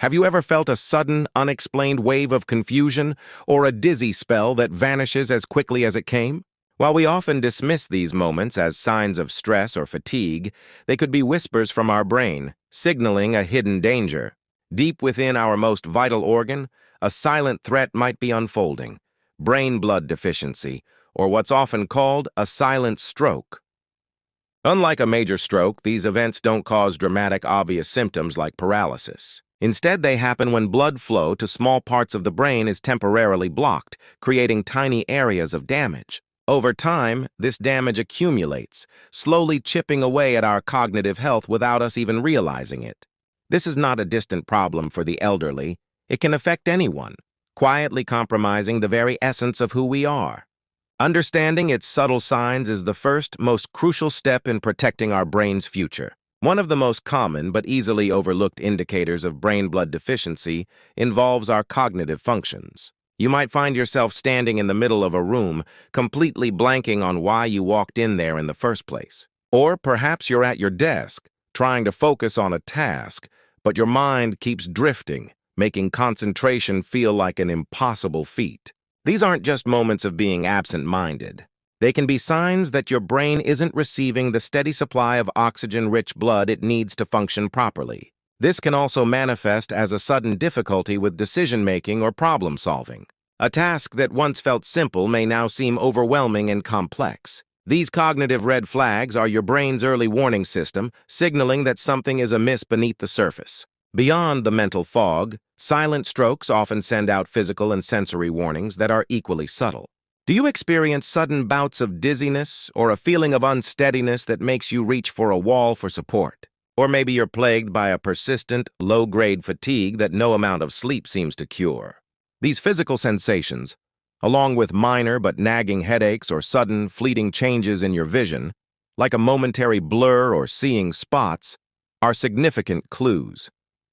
Have you ever felt a sudden, unexplained wave of confusion or a dizzy spell that vanishes as quickly as it came? While we often dismiss these moments as signs of stress or fatigue, they could be whispers from our brain, signaling a hidden danger. Deep within our most vital organ, a silent threat might be unfolding: brain blood deficiency, or what's often called a silent stroke. Unlike a major stroke, these events don't cause dramatic, obvious symptoms like paralysis. Instead, they happen when blood flow to small parts of the brain is temporarily blocked, creating tiny areas of damage. Over time, this damage accumulates, slowly chipping away at our cognitive health without us even realizing it. This is not a distant problem for the elderly. It can affect anyone, quietly compromising the very essence of who we are. Understanding its subtle signs is the first, most crucial step in protecting our brain's future. One of the most common but easily overlooked indicators of brain blood deficiency involves our cognitive functions. You might find yourself standing in the middle of a room, completely blanking on why you walked in there in the first place. Or perhaps you're at your desk, trying to focus on a task, but your mind keeps drifting, making concentration feel like an impossible feat. These aren't just moments of being absent-minded. They can be signs that your brain isn't receiving the steady supply of oxygen-rich blood it needs to function properly. This can also manifest as a sudden difficulty with decision-making or problem-solving. A task that once felt simple may now seem overwhelming and complex. These cognitive red flags are your brain's early warning system, signaling that something is amiss beneath the surface. Beyond the mental fog, silent strokes often send out physical and sensory warnings that are equally subtle. Do you experience sudden bouts of dizziness or a feeling of unsteadiness that makes you reach for a wall for support? Or maybe you're plagued by a persistent, low-grade fatigue that no amount of sleep seems to cure. These physical sensations, along with minor but nagging headaches or sudden, fleeting changes in your vision, like a momentary blur or seeing spots, are significant clues.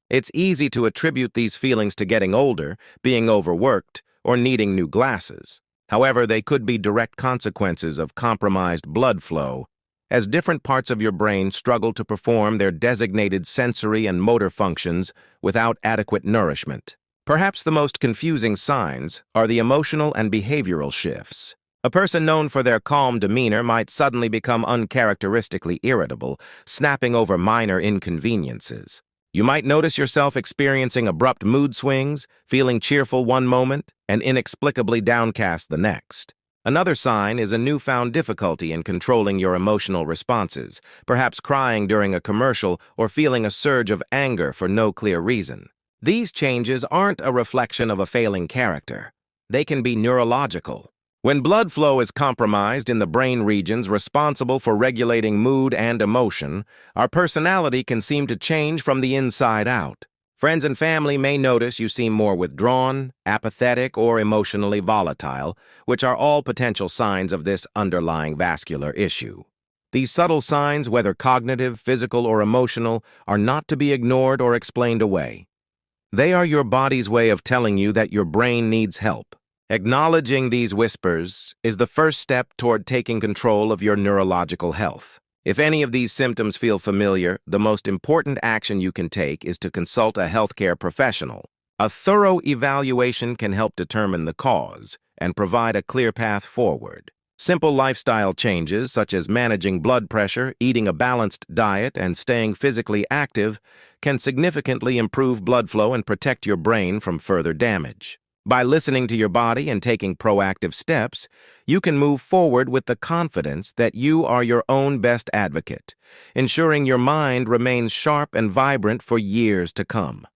It's easy to attribute these feelings to getting older, being overworked, or needing new glasses. However, they could be direct consequences of compromised blood flow, as different parts of your brain struggle to perform their designated sensory and motor functions without adequate nourishment. Perhaps the most confusing signs are the emotional and behavioral shifts. A person known for their calm demeanor might suddenly become uncharacteristically irritable, snapping over minor inconveniences. You might notice yourself experiencing abrupt mood swings, feeling cheerful one moment and inexplicably downcast the next. Another sign is a newfound difficulty in controlling your emotional responses, perhaps crying during a commercial or feeling a surge of anger for no clear reason. These changes aren't a reflection of a failing character. They can be neurological. When blood flow is compromised in the brain regions responsible for regulating mood and emotion, our personality can seem to change from the inside out. Friends and family may notice you seem more withdrawn, apathetic, or emotionally volatile, which are all potential signs of this underlying vascular issue. These subtle signs, whether cognitive, physical, or emotional, are not to be ignored or explained away. They are your body's way of telling you that your brain needs help. Acknowledging these whispers is the first step toward taking control of your neurological health. If any of these symptoms feel familiar, the most important action you can take is to consult a healthcare professional. A thorough evaluation can help determine the cause and provide a clear path forward. Simple lifestyle changes, such as managing blood pressure, eating a balanced diet, and staying physically active, can significantly improve blood flow and protect your brain from further damage. By listening to your body and taking proactive steps, you can move forward with the confidence that you are your own best advocate, ensuring your mind remains sharp and vibrant for years to come.